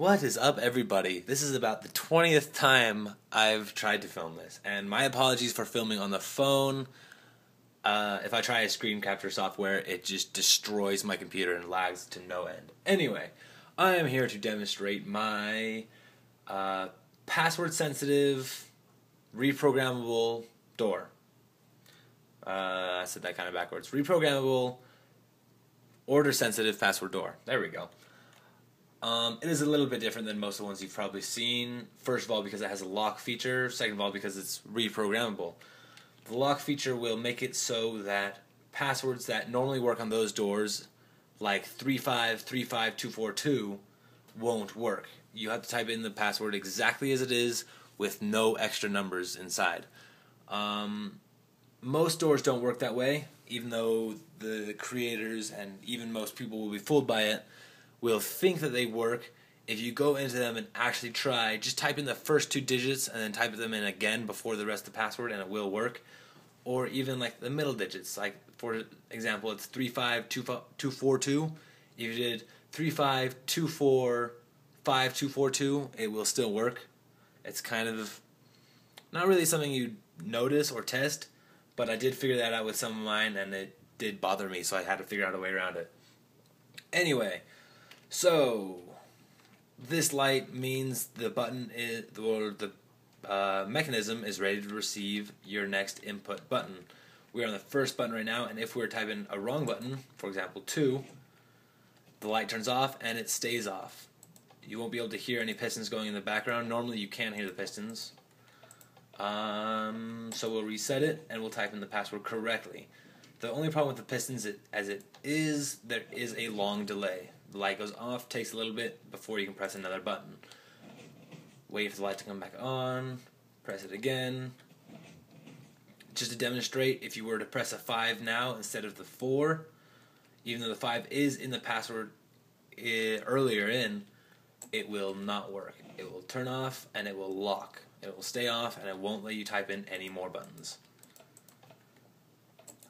What is up, everybody? This is about the 20th time I've tried to film this, and my apologies for filming on the phone. If I try a screen capture software, it just destroys my computer and lags to no end. Anyway, I am here to demonstrate my password-sensitive, reprogrammable door. I said that kind of backwards. Reprogrammable, order-sensitive password door. There we go. It is a little bit different than most of the ones you've probably seen. First of all, because it has a lock feature. Second of all, because it's reprogrammable. The lock feature will make it so that passwords that normally work on those doors, like 3535242, won't work. You have to type in the password exactly as it is with no extra numbers inside. Most doors don't work that way, even though the creators and even most people will be fooled by it. Will think that they work. If you go into them and actually try, just type in the first two digits and then type them in again before the rest of the password and it will work. Or even like the middle digits, like for example, it's 35242. If you did 35245242, it will still work. It's kind of not really something you notice or test, but I did figure that out with some of mine and it did bother me, so I had to figure out a way around it. Anyway, so this light means the button is, or the mechanism is ready to receive your next input button. We're on the first button right now, and if we were typing a wrong button, for example 2, the light turns off and it stays off. You won't be able to hear any pistons going in the background. Normally you can hear the pistons. So we'll reset it and we'll type in the password correctly. The only problem with the pistons there is a long delay. The light goes off, takes a little bit before you can press another button. Wait for the light to come back on, press it again. Just to demonstrate, if you were to press a 5 now instead of the 4, even though the 5 is in the password earlier in, it will not work. It will turn off and it will lock. It will stay off and it won't let you type in any more buttons.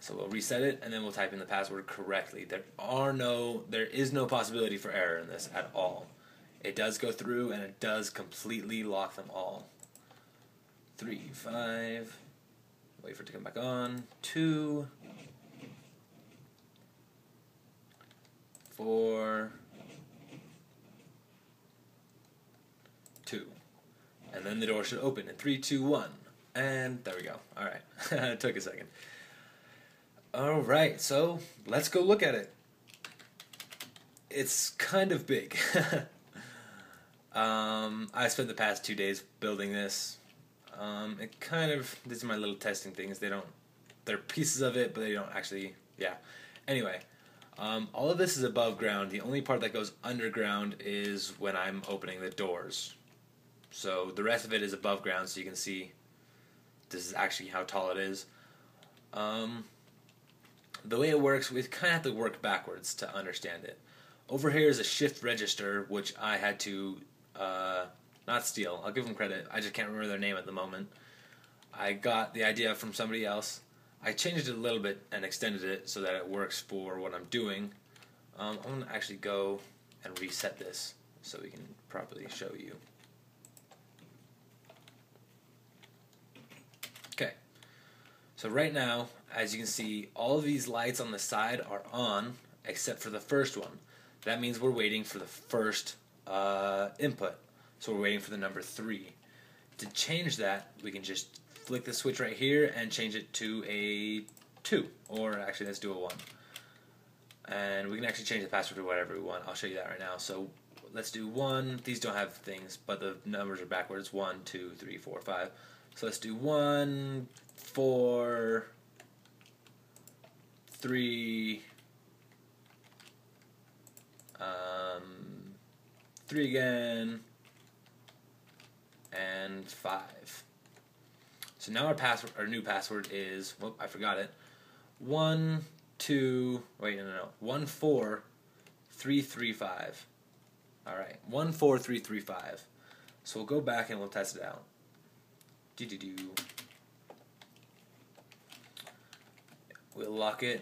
So we'll reset it, and then we'll type in the password correctly. There is no possibility for error in this at all. It does go through, and it does completely lock them all. 3, 5, wait for it to come back on. 2, 4, 2. And then the door should open in 3, 2, 1. And there we go. Alright, it took a second. Alright, so let's go look at it. It's kind of big. I spent the past 2 days building this. These are my little testing things. They're pieces of it, but they don't actually, yeah. Anyway, all of this is above ground. The only part that goes underground is when I'm opening the doors. So the rest of it is above ground, so you can see this is actually how tall it is. The way it works, we kind of have to work backwards to understand it. Over here is a shift register, which I had to not steal. I'll give them credit. I just can't remember their name at the moment. I got the idea from somebody else. I changed it a little bit and extended it so that it works for what I'm doing. I'm going to actually go and reset this so we can properly show you. Okay. So right now, as you can see, all of these lights on the side are on, except for the first one. That means we're waiting for the first input. So we're waiting for the number 3. To change that, we can just flick the switch right here and change it to a 2. Or actually, let's do a 1. And we can actually change the password to whatever we want. I'll show you that right now. So let's do 1. These don't have things, but the numbers are backwards. 1, 2, 3, 4, 5. So let's do 1, 4, 3, 3 again, and 5. So now our new password is, whoop, I forgot it. 1, 2, wait, no, 1, 4, 3, 3, 5. All right, 1, 4, 3, 3, 5. So we'll go back and we'll test it out. We'll lock it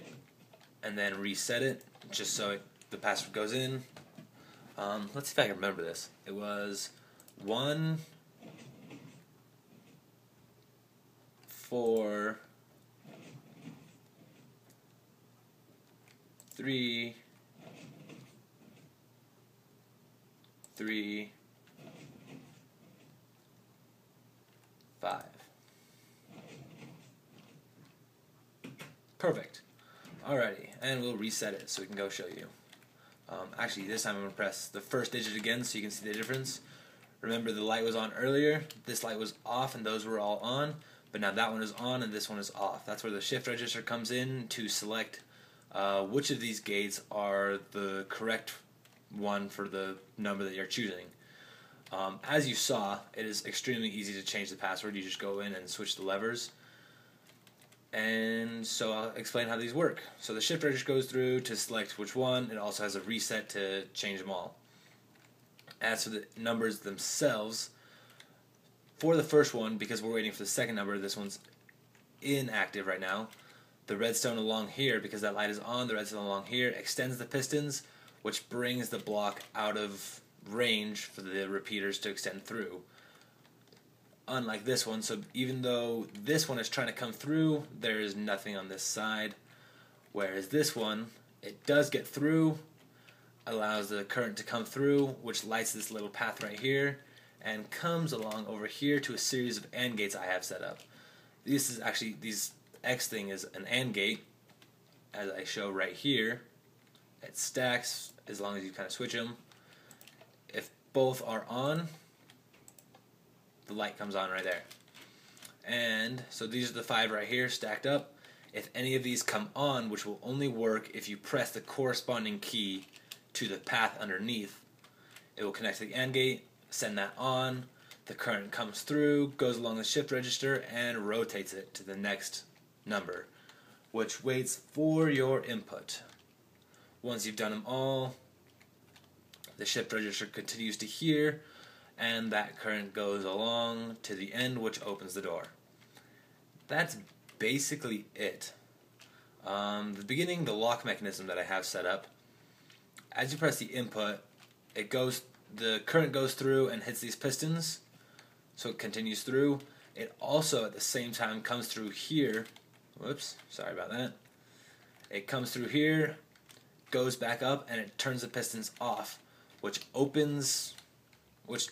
and then reset it just so the password goes in. Let's see if I can remember this. It was 1, 4, 3, 3, 5. Perfect. Alrighty, and we'll reset it so we can go show you. Actually, this time I'm going to press the first digit again so you can see the difference. Remember, the light was on earlier, this light was off and those were all on, but now that one is on and this one is off. That's where the shift register comes in to select which of these gates are the correct one for the number that you're choosing. As you saw, it is extremely easy to change the password. You just go in and switch the levers. And so I'll explain how these work. So the shift register goes through to select which one. It also has a reset to change them all. As for the numbers themselves, for the first one, because we're waiting for the second number, this one's inactive right now. The redstone along here, because that light is on, the redstone along here extends the pistons, which brings the block out of range for the repeaters to extend through. Unlike this one, so even though this one is trying to come through, there is nothing on this side. Whereas this one, it does get through, allows the current to come through, which lights this little path right here, and comes along over here to a series of AND gates I have set up. This is actually, these X thing is an AND gate, as I show right here. It stacks as long as you kind of switch them. If both are on, the light comes on right there. And so these are the 5 right here stacked up. If any of these come on, which will only work if you press the corresponding key to the path underneath, it will connect to the AND gate, send that on, the current comes through, goes along the shift register, and rotates it to the next number, which waits for your input. Once you've done them all, the shift register continues to here, and that current goes along to the end, which opens the door. That's basically it. The beginning, the lock mechanism that I have set up, as you press the input, the current goes through and hits these pistons, so it continues through. It also, at the same time, comes through here. Whoops, sorry about that. It comes through here, goes back up, and it turns the pistons off, which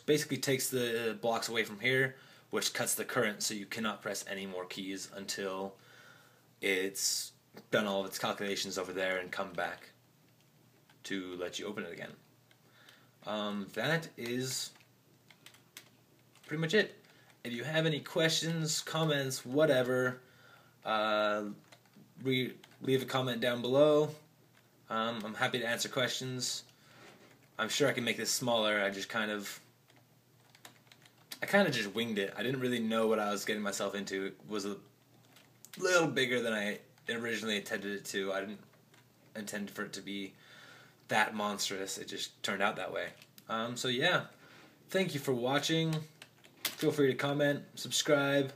basically takes the blocks away from here, which cuts the current, so you cannot press any more keys until it's done all of its calculations over there and come back to let you open it again. That is pretty much it. If you have any questions, comments, whatever, leave a comment down below. I'm happy to answer questions. I'm sure I can make this smaller. I kind of just winged it. I didn't really know what I was getting myself into. It was a little bigger than I originally intended it to. I didn't intend for it to be that monstrous. It just turned out that way. So yeah, thank you for watching. Feel free to comment, subscribe.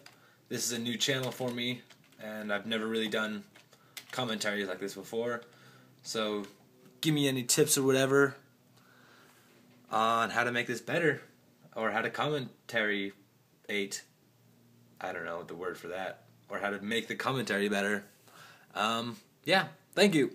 This is a new channel for me, and I've never really done commentaries like this before. So give me any tips or whatever on how to make this better, or how to commentary I don't know the word for that, or how to make the commentary better. Yeah, thank you.